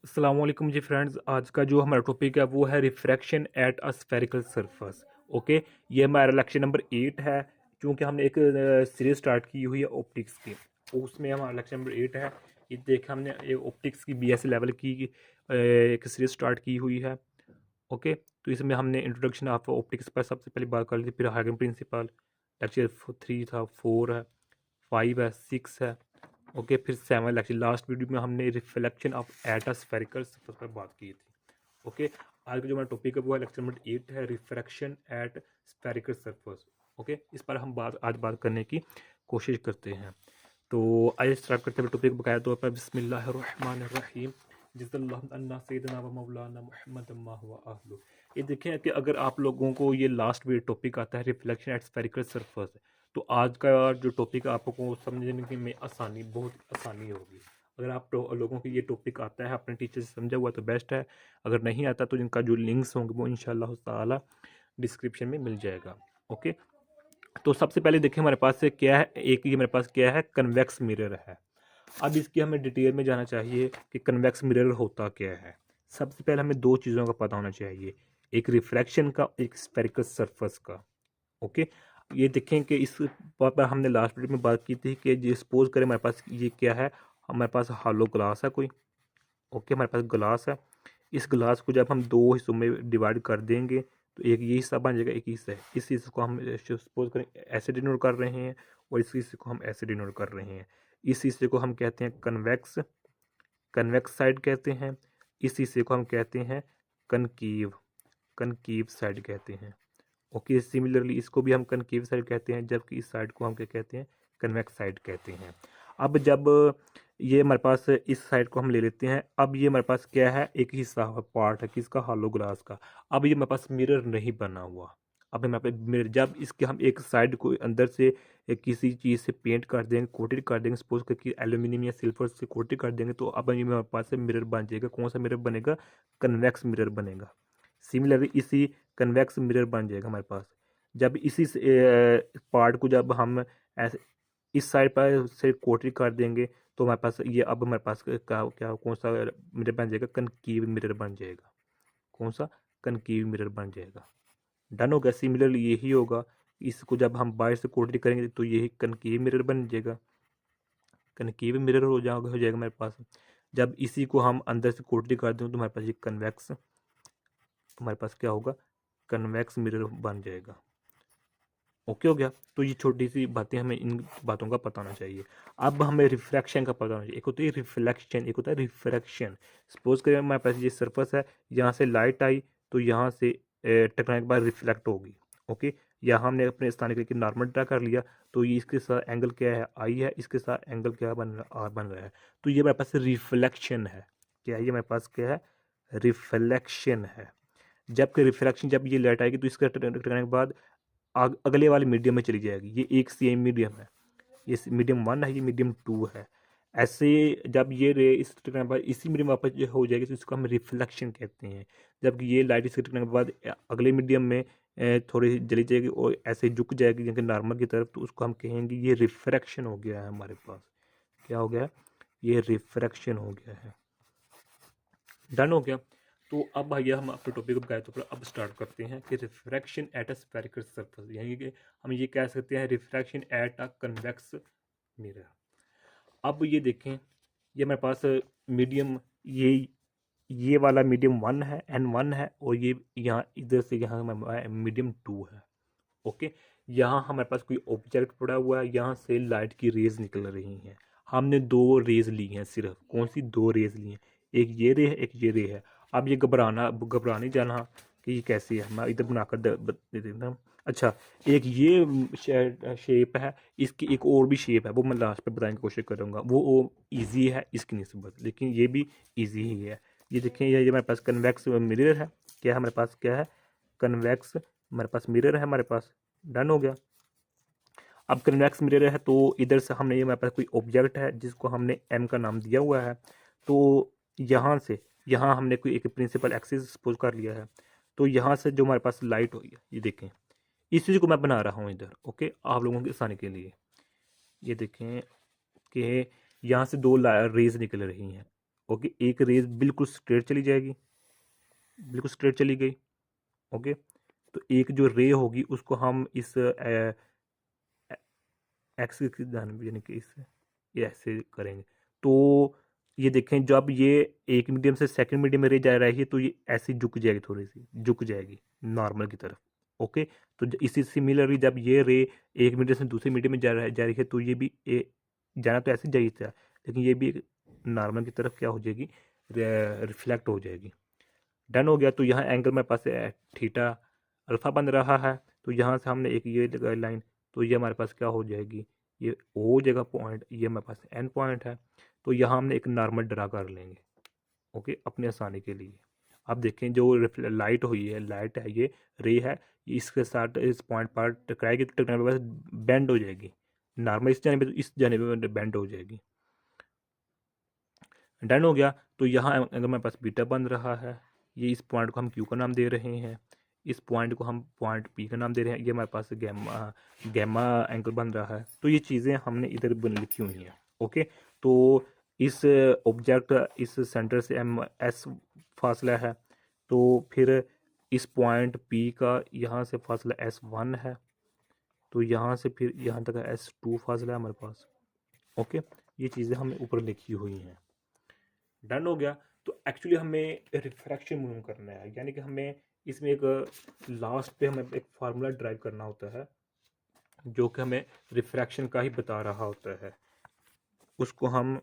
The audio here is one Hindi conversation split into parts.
अस्सलाम वालेकुम जी फ्रेंड्स। आज का जो हमारा टॉपिक है वो है refraction at a spherical surface. Okay, ये हमारा लेक्चर नंबर 8 है। क्योंकि हमने एक सीरीज स्टार्ट की हुई है ऑप्टिक्स की, उसमें हमारा लेक्चर नंबर 8 है। ये देखा हमने एक ऑप्टिक्स की BS लेवल की एक सीरीज स्टार्ट की हुई है। ओके, तो इसमें हमने इंट्रोडक्शन ऑफ ऑप्टिक्स पर सबसे पहले बात कर ली थी, फिर हाइगन प्रिंसिपल लेक्चर 3 था, 4 है, 5 है, 6 है। ओके, फिर 7 एक्चुअली लास्ट वीडियो में हमने reflection of eight a spherical surface पर बात की थी। ओके, आज का जो हमारा टॉपिक है वो है लेक्चर नंबर 8 है, refraction at spherical surface. Okay, इस पर हम आज बात करने की कोशिश करते हैं। तो आइए स्टार्ट करते हैं टॉपिक बकाया तौर पर। बिस्मिल्लाहिर्रहमानिर्रहीम, जिसल्लाहु सैयदना व मौलाना मुहम्मद अम्मा हुआ आहलु। ये देखें कि अगर आप लोगों को ये लास्ट वीडियो टॉपिक आता है रिफ्लेक्शन एट स्फेरिकल सरफेस, तो आज का जो टॉपिक आपको समझने में बहुत आसानी होगी। अगर आप लोगों को ये टॉपिक आता है, अपने टीचर से समझा हुआ तो बेस्ट है। अगर नहीं आता तो इनका जो लिंक्स होंगे वो इंशाल्लाह ताला डिस्क्रिप्शन में मिल जाएगा। ओके, तो सबसे पहले देखें हमारे पास से क्या है, एक ये मेरे पास क्या है, कन्वेक्स मिरर है। अब इसकी हमें डिटेल में जाना चाहिए कि कन्वेक्स मिरर होता क्या है। सबसे पहले हमें दो चीज़ों का पता होना चाहिए, एक रिफ्रैक्शन का, एक स्फेरिकल सरफेस का। ओके, ये देखें कि इस पर हमने लास्ट वीडियो में बात की थी कि जी सपोज करें हमारे पास ये क्या है, हमारे पास हॉलो ग्लास है कोई। ओके, हमारे पास ग्लास है। इस ग्लास को जब हम दो हिस्सों में डिवाइड कर देंगे तो एक ये हिस्सा बन जाएगा, एक हिस्सा है। इस हिस्से को हम सपोज करें ऐसे डिनोट कर रहे हैं और इस हिस्से को हम ऐसे डिनोट कर रहे हैं। इस हिस्से को हम कहते हैं कन्वेक्स, कन्वेक्स साइड कहते हैं। इस हिस्से को हम कहते हैं कनकीव, कनकीव साइड कहते हैं। ओके, सिमिलरली इसको भी हम कनकेव साइड कहते हैं, जबकि इस साइड को हम क्या कहते हैं, कन्वेक्स साइड कहते हैं। अब जब ये हमारे पास इस साइड को हम ले लेते हैं, अब ये हमारे पास क्या है, एक हिस्सा पार्ट है किसका, हॉलो ग्लास का। अब ये हमारे पास मिरर नहीं बना हुआ। अब हमारे पास मिरर, जब इसके हम एक साइड को अंदर से किसी चीज़ से पेंट कर देंगे, कोटेड कर देंगे, सपोज करके एल्यूमिनियम या सिल्वर से कोटेड कर देंगे, तो अब ये हमारे पास मिरर बन जाएगा। कौन सा मिरर बनेगा, कन्वेक्स मिरर बनेगा। सिमिलरली इसी कन्वेक्स मिरर बन जाएगा हमारे पास। जब इसी पार्ट को जब हम ऐसे इस साइड पर से कोटेड कर देंगे तो हमारे पास ये, अब हमारे पास क्या क्या कौन सा मिरर बन जाएगा, कनकीव मिरर बन जाएगा। कौन सा, कनकीव मिरर बन जाएगा। डन हो गया। सिमिलरली यही होगा, इसको जब हम बाहर से कोटेड करेंगे तो यही कनकीव मिरर बन जाएगा, कनकीव मिरर हो जाएगा हमारे पास। जब इसी को हम अंदर से कोटेड कर दें तो हमारे पास ये कन्वेक्स, हमारे पास क्या होगा, कन्वेक्स मिरर बन जाएगा। ओके हो गया। तो ये छोटी सी बातें हमें इन बातों का पता होना चाहिए। अब हमें रिफ्रैक्शन का पता होना चाहिए। एक होती है रिफ्लेक्शन, एक होता है रिफ्रैक्शन। सपोज करें हमारे पास ये सरफेस है, यहाँ से लाइट आई तो यहाँ से टकराने के बाद रिफ्लेक्ट होगी। ओके, यहाँ हमने अपने स्थान के लिए नॉर्मल ड्रा कर लिया, तो ये इसके साथ एंगल क्या है, आई है, इसके साथ एंगल क्या बन रहा, आर बन रहा है। तो ये हमारे पास रिफ्लेक्शन है। क्या है ये हमारे पास, क्या है, रिफ्लेक्शन है। जबकि रिफ्रैक्शन, जब ये लाइट आएगी तो इसका टकराने के बाद अगले वाले मीडियम में चली जाएगी। ये एक सेम मीडियम है, ये मीडियम 1 है, ये मीडियम 2 है। ऐसे जब ये रे इस टकराने के बाद इसी मीडियम वापस जो हो जाएगी तो इसको हम रिफ्लेक्शन कहते हैं। जबकि ये लाइट इसके टकराने के बाद अगले मीडियम में थोड़ी जली जाएगी और ऐसे झुक जाएगी जैसे नॉर्मल की तरफ, तो उसको हम कहेंगे ये रिफ्रैक्शन हो गया है हमारे पास। क्या हो गया, ये रिफ्रैक्शन हो गया है। डन हो गया। तो अब भैया हम अपने टॉपिक को तो अब स्टार्ट करते हैं कि refraction at a spherical surface, यानी कि हम ये कह सकते हैं refraction at a convex mirror. अब ये देखें, ये मेरे पास मीडियम, ये वाला मीडियम 1 है, N1 है, और ये यहाँ इधर से यहाँ मीडियम 2 है। ओके, यहाँ हमारे पास कोई ऑब्जेक्ट पड़ा हुआ है, यहाँ से लाइट की रेज निकल रही हैं। हमने दो रेज ली हैं, सिर्फ कौन सी, दो रेज ली हैं, एक ये रे है, एक ये रे है। अब ये घबराने जाना कि ये कैसी है, मैं इधर बनाकर दे देता हूँ। अच्छा, एक ये शेप है, इसकी एक और भी शेप है, वो मैं लास्ट पे बताने की कोशिश करूँगा। वो ईजी है इसकी निस्बत, लेकिन ये भी ईजी ही है। ये देखें, ये हमारे पास कन्वेक्स मिरर है। क्या है हमारे पास, क्या है, कन्वेक्स हमारे पास मिरर है हमारे पास। डन हो गया। अब कन्वेक्स मिरर है तो इधर से हमने, ये हमारे पास कोई ऑब्जेक्ट है जिसको हमने एम का नाम दिया हुआ है। तो यहाँ से यहाँ हमने कोई एक प्रिंसिपल एक्सिस सपोज कर लिया है। तो यहाँ से जो हमारे पास लाइट हुई है, ये देखें, इस चीज़ को मैं बना रहा हूँ इधर। ओके, आप लोगों के आसानी के लिए ये देखें कि यहाँ से दो रेज निकल रही हैं। ओके, एक रेज बिल्कुल स्ट्रेट चली जाएगी, बिल्कुल स्ट्रेट चली गई। ओके, तो एक जो रे होगी उसको हम इस एक्स की जानब यानी कि इस ये ऐसे करेंगे। तो ये देखें, जब ये एक मीडियम से सेकंड मीडियम में रे जा रही है तो ये ऐसी झुक जाएगी, थोड़ी सी झुक जाएगी नॉर्मल की तरफ। ओके, तो इसी सिमिलरली जब ये रे एक मीडियम से दूसरे मीडियम में जा रही है तो ये भी जाना तो ऐसे जाइए था, लेकिन ये भी नॉर्मल की तरफ क्या हो जाएगी, रिफ्लेक्ट हो जाएगी। डन हो गया। तो यहाँ एंगल मेरे पास थीटा अल्फा बन रहा है। तो यहाँ से हमने एक ये लगाई लाइन, तो ये हमारे पास क्या हो जाएगी, ये ओ जगह पॉइंट, ये हमारे पास एन पॉइंट है। तो यहाँ हमने एक नॉर्मल ड्रा कर लेंगे, ओके, अपनी आसानी के लिए। अब देखें जो लाइट हुई है, लाइट है, ये रे है, ये इसके साथ इस पॉइंट पर टकराएगी तो टकराने के बाद बेंड हो जाएगी, नॉर्मल इस जाने पे तो इस जाने पे बेंड हो जाएगी। डन हो गया। तो यहाँ अगर मेरे पास बीटा बन रहा है, ये इस पॉइंट को हम क्यू का नाम दे रहे हैं, इस पॉइंट को हम पॉइंट पी का नाम दे रहे हैं, ये हमारे पास गैमा गैमा एंगल बन रहा है। तो ये चीज़ें हमने इधर बन लिखी हुई हैं। ओके, तो इस ऑब्जेक्ट इस सेंटर से एम एस फासला है, तो फिर इस पॉइंट पी का यहाँ से फासला एस वन है, तो यहाँ से फिर यहाँ तक एस टू फासला है हमारे पास। ओके, ये चीज़ें हमने ऊपर लिखी हुई हैं। डन हो गया। तो एक्चुअली हमें रिफ्रैक्शन मालूम करना है, यानी कि हमें इसमें एक लास्ट पे हमें एक फार्मूला ड्राइव करना होता है जो कि हमें रिफ्रैक्शन का ही बता रहा होता है। उसको हम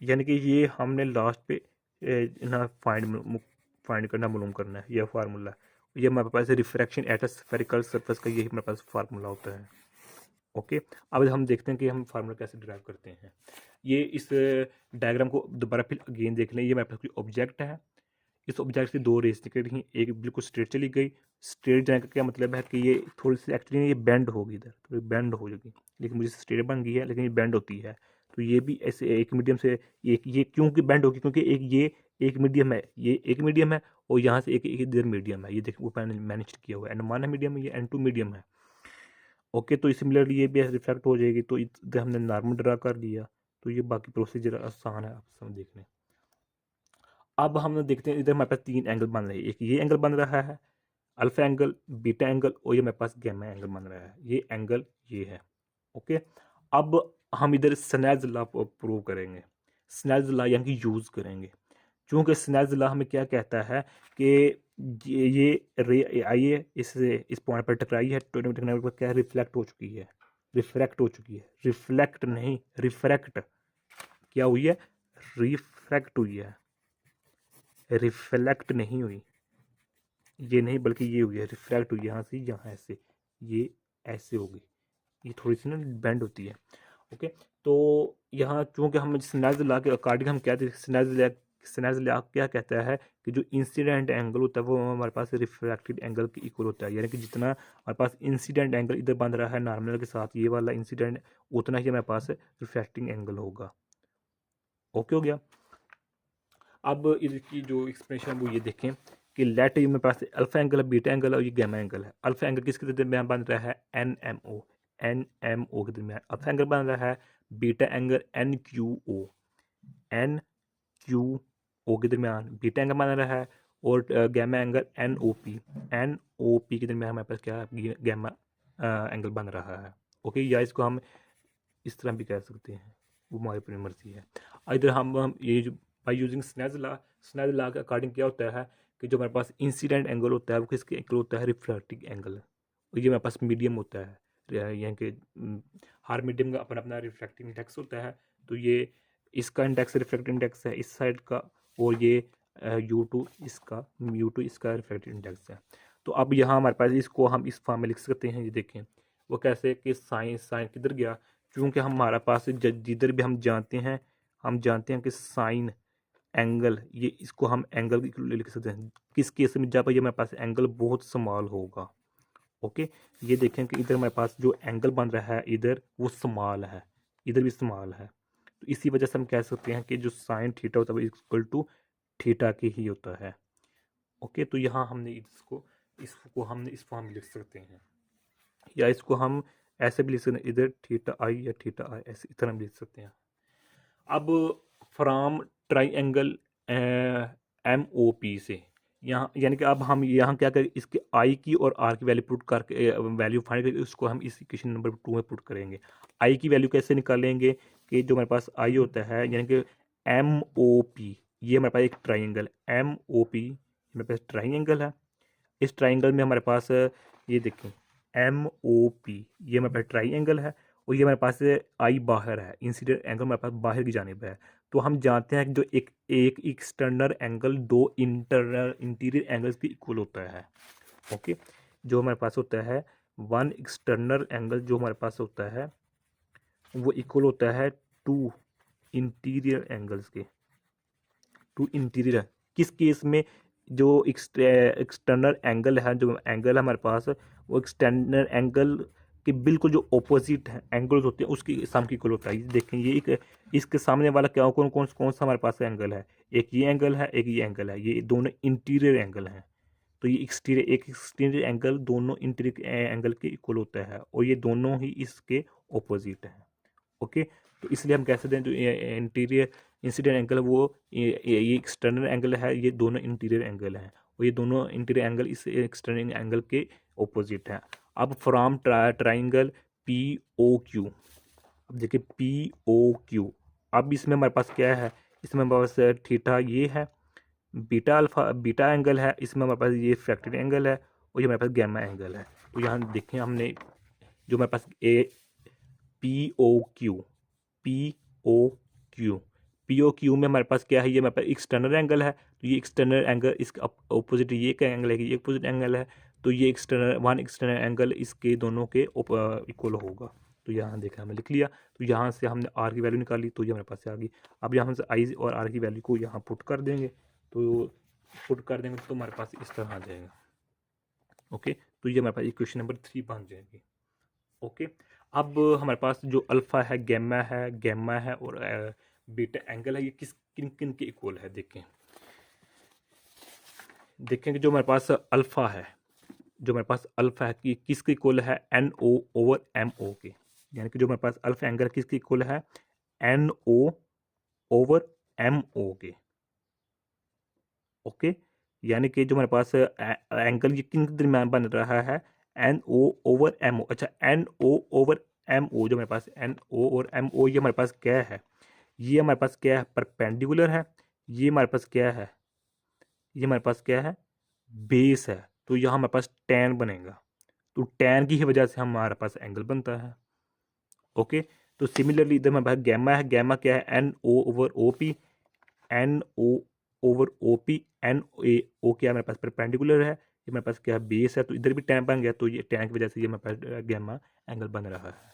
यानी कि ये हमने लास्ट पे ना फाइंड करना मालूम करना है, यह फार्मूला। ये हमारे पास refraction at a spherical surface का यही हमारे पास फार्मूला होता है। ओके, अब हम देखते हैं कि हम फार्मूला कैसे ड्राइव करते हैं। ये इस डायग्राम को दोबारा फिर अगेन देख लें। ये मेरे पास कोई ऑब्जेक्ट है, इस ऑब्जेक्ट से दो रेस निकल रही, एक बिल्कुल स्ट्रेट चली गई। स्ट्रेट जाने का क्या मतलब है कि ये थोड़ी सी एक्चुअली ये बेंड होगी, इधर थोड़ी बेंड हो जाएगी, लेकिन मुझे स्ट्रेट बन गई है लेकिन ये बेंड होती है। तो ये भी ऐसे एक मीडियम से एक ये क्योंकि बेंड होगी, क्योंकि एक ये एक मीडियम है, ये एक मीडियम है, और यहाँ से एक इधर मीडियम है, ये देखो ऊपर मैनेज किया हुआ है, एन वन है मीडियम है, ये एन टू मीडियम है। ओके, तो सिमिलरली ये भी रिफ्लेक्ट हो जाएगी, तो इधर हमने नॉर्मल ड्रा कर लिया। तो ये बाकी प्रोसीजर आसान है आप सब देखने। अब हम देखते हैं, इधर हमारे पास तीन एंगल बन रहे हैं, एक ये एंगल बन रहा है अल्फा एंगल, बीटा एंगल, और ये मेरे पास गैमा एंगल बन रहा है, ये एंगल ये है। ओके, अब हम इधर स्नेल्स लॉ प्रूव करेंगे, स्नेल्स लॉ यानी कि यूज़ करेंगे। चूँकि स्नेल्स लॉ हमें क्या कहता है कि ये रे आइए इस पॉइंट पर टकराई है, तो टकराने के बाद क्या रिफ्लेक्ट हो चुकी है, रिफ्रैक्ट हो चुकी है, रिफ्लेक्ट नहीं रिफ्रैक्ट क्या हुई है, रिफ्रैक्ट हुई है, रिफ्लेक्ट नहीं हुई, ये नहीं बल्कि ये हुई है, रिफ्रैक्ट हुई, यहाँ से यहाँ ऐसे, ये ऐसे होगी, ये थोड़ी सी ना बेंड होती है। ओके, तो यहाँ चूँकि हम स्नेल्स लॉ के अकॉर्डिंग हम कहते हैं, स्नेल्स लॉ क्या कहता है कि जो इंसिडेंट एंगल होता है वो हमारे पास रिफ्रैक्टेड एंगल के इक्वल होता है, यानी कि जितना हमारे पास इंसिडेंट एंगल इधर बन रहा है नॉर्मल के साथ, ये वाला इंसिडेंट, उतना ही हमारे पास रिफ्रैक्टिंग एंगल होगा। ओके हो गया। अब इसकी जो एक्सप्रेशन वो ये देखें कि लेट ये मेरे पास अल्फा एंगल है, बीटा एंगल है और ये गैमा एंगल है। अल्फा एंगल किसके दरमियान बन रहा है, N M O, N M O के दरमियान अल्फा एंगल बन रहा है। Beta angle N Q O, N Q O के दरमियान बीटा एंगल बन रहा है। और gamma angle N O P, N O P के दरमियान हमारे पास क्या गैमा एंगल बन रहा है। ओके, या इसको हम इस तरह भी कह सकते हैं, वो हमारी अपनी मर्जी है। इधर हम ये जो बाई यूजिंग स्नेल लॉ के अकॉर्डिंग क्या होता है कि जो हमारे पास इंसिडेंट एंगल होता है वो किसके इक्वल होता है, रिफ्रैक्टिंग एंगल, और ये हमारे पास मीडियम होता है, यानी कि हर मीडियम का अपना अपना रिफ्रैक्टिंग इंडेक्स होता है। तो ये इसका इंडेक्स रिफ्रैक्टिव इंडेक्स है इस साइड का, और ये यू टू इसका रिफ्रैक्टिव इंडेक्स है। तो अब यहाँ हमारे पास इसको हम इस फॉर्म में लिख सकते हैं, ये देखें वो कैसे कि साइन साइन किधर गया, क्योंकि हमारे पास जिधर भी हम जानते हैं कि साइन एंगल, ये इसको हम एंगल लिख सकते हैं किस केस में, जब ये हमारे पास एंगल बहुत स्मॉल होगा। ओके, ये देखें कि इधर हमारे पास जो एंगल बन रहा है इधर वो स्मॉल है, इधर भी स्मॉल है। तो इसी वजह से हम कह सकते हैं कि जो साइन थीटा होता है वो इक्वल टू थीटा के ही होता है। ओके, तो यहाँ हमने इसको हमने इस फॉर्म में लिख सकते हैं, या इसको हम ऐसे भी लिख सकते हैं, इधर थीटा आई या थीटा आई, ऐसे इस तरह भी लिख सकते हैं। अब from triangle M O P से, यहाँ यानी कि अब हम यहाँ क्या करें, इसके आई की और आर की वैल्यू पुट करके वैल्यू फाइंड करके उसको हम इस इक्वेशन नंबर 2 में पुट करेंगे। आई की वैल्यू कैसे निकालेंगे कि जो हमारे पास आई होता है यानी कि एम ओ पी, ये हमारे पास एक ट्राइंगल एम ओ पी हमारे पास ट्राइंगल है। इस ट्राइंगल में हमारे पास ये देखें एम ओ पी, ये हमारे पास ट्राइंगल है और ये हमारे पास आई बाहर है, इंसिडेंट एंगल हमारे पास बाहर की जानिब है। तो हम जानते हैं कि जो एक एक एक्सटर्नल एंगल दो इंटरनल इंटीरियर एंगल्स के इक्वल होता है। ओके, जो हमारे पास होता है वन एक्सटर्नल एंगल जो हमारे पास होता है वो इक्वल होता है टू इंटीरियर एंगल्स के। टू इंटीरियर किस केस में, जो एक्सटर्नल एंगल है, जो एंगल है हमारे पास वो एक्सटर्नल एंगल के बिल्कुल जो ऑपोजिट एंगल्स होते हैं उसकी सम की इक्वल होता है। देखें ये एक इसके सामने वाला क्या कौन कौन कौन सा हमारे पास एंगल है, एक ये एंगल है एक ये एंगल है, ये दोनों इंटीरियर एंगल हैं। तो ये एक्सटीरियर एंगल दोनों इंटीरियर एंगल के इक्वल होता है और ये दोनों ही इसके ऑपोजिट हैं। ओके, तो इसलिए हम कह सकते हैं जो इंटीरियर इंसिडेंट एंगल है वो ये एक्सटर्नल एंगल है, ये दोनों इंटीरियर एंगल हैं और ये दोनों इंटीरियर एंगल इस एक्सटर्नल एंगल के ऑपोजिट हैं। अब from triangle P O Q, अब देखिए पी ओ क्यू, अब इसमें हमारे पास क्या है, इसमें हमारे पास थीटा ये है, बीटा अल्फा बीटा एंगल है, इसमें हमारे पास ये फ्रैक्टेड एंगल है और ये हमारे पास गैमा एंगल है। तो यहाँ देखें हमने जो हमारे पास a P O Q, P O Q, P O Q में हमारे पास क्या है, ये हमारे पास एक्सटर्नल एंगल है। तो ये एक्सटर्नल एंगल इसका ऑपोजिट ये क्या एंगल है, ये अपोजिट एंगल है। तो ये एक्सटर्नल एंगल इसके दोनों के इक्वल होगा। तो यहाँ देखा हमने लिख लिया। तो यहाँ से हमने आर की वैल्यू निकाली तो ये हमारे पास आ गई। अब यहाँ से आई और आर की वैल्यू को यहाँ पुट कर देंगे, तो पुट कर देंगे तो हमारे पास इस तरह आ जाएगा। ओके, तो ये हमारे पास इक्वेशन नंबर 3 बन जाएगी। ओके, अब हमारे पास जो अल्फ़ा है, गैमा है और बीटा एंगल है, ये किस किन किन के इक्वल है देखें। देखेंगे जो हमारे पास अल्फ़ा है, जो हमारे पास अल्फ़ा है कि किसके इक्वल है, N O over M O के। यानी कि जो हमारे पास अल्फ़ा एंगल किसके इक्वल है, N O over M O के। ओके, यानी कि जो हमारे पास एंगल ये किन के दरमियान बन रहा है, N O over M O. अच्छा, N O over M O, जो हमारे पास एन ओ और एम ओ, ये हमारे पास क्या है, ये हमारे पास क्या है, परपेंडिकुलर है। ये हमारे पास क्या है, ये हमारे पास क्या है, बेस है। तो यहाँ हमारे पास टैन बनेगा, तो टैन की ही वजह से हमारे पास एंगल बनता है। ओके, तो सिमिलरली इधर हमारे पास गैमा है, गैमा क्या है, N O over O P, N O over O P, N A O क्या हमारे पास परपेंडिकुलर है, ये हमारे पास क्या है, बेस है। तो इधर भी टैन बन गया, तो ये टैन की वजह से ये हमारे पास गैमा एंगल बन रहा है।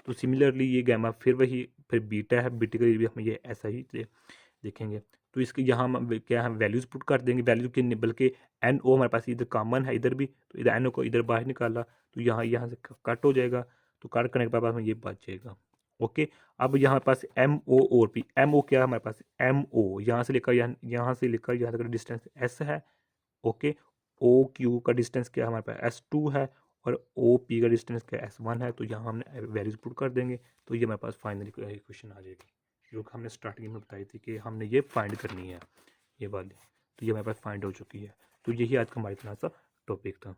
तो सिमिलरली ये गैमा फिर वही फिर बीटा है, बीटा के लिए भी हम ये ऐसा ही देखेंगे। तो इसके यहाँ हम क्या हम वैल्यूज़ पुट कर देंगे, वैल्यू के बल्कि एन ओ हमारे पास इधर कॉमन है, इधर भी, तो इधर एन ओ को इधर बाहर निकाला तो यहाँ से कट हो जाएगा। तो कट करने के बाद हमें ये बच जाएगा। ओके, अब यहाँ पास एम ओ और पी, एम ओ क्या है हमारे पास, एम ओ यहाँ से लेकर यहाँ से लेकर यहाँ तक डिस्टेंस एस है। ओके, ओ क्यू का डिस्टेंस क्या है हमारे पास, एस टू है और ओ पी का डिस्टेंस क्या एस वन है। तो यहाँ हमने वैल्यूज पुट कर देंगे तो ये हमारे पास फाइनल इक्वेशन आ जाएगी, जो हमने स्टार्टिंग में बताई थी कि हमने ये फाइंड करनी है ये वाली। तो ये हमारे पास फाइंड हो चुकी है। तो यही आज का हमारे इतना सा टॉपिक था।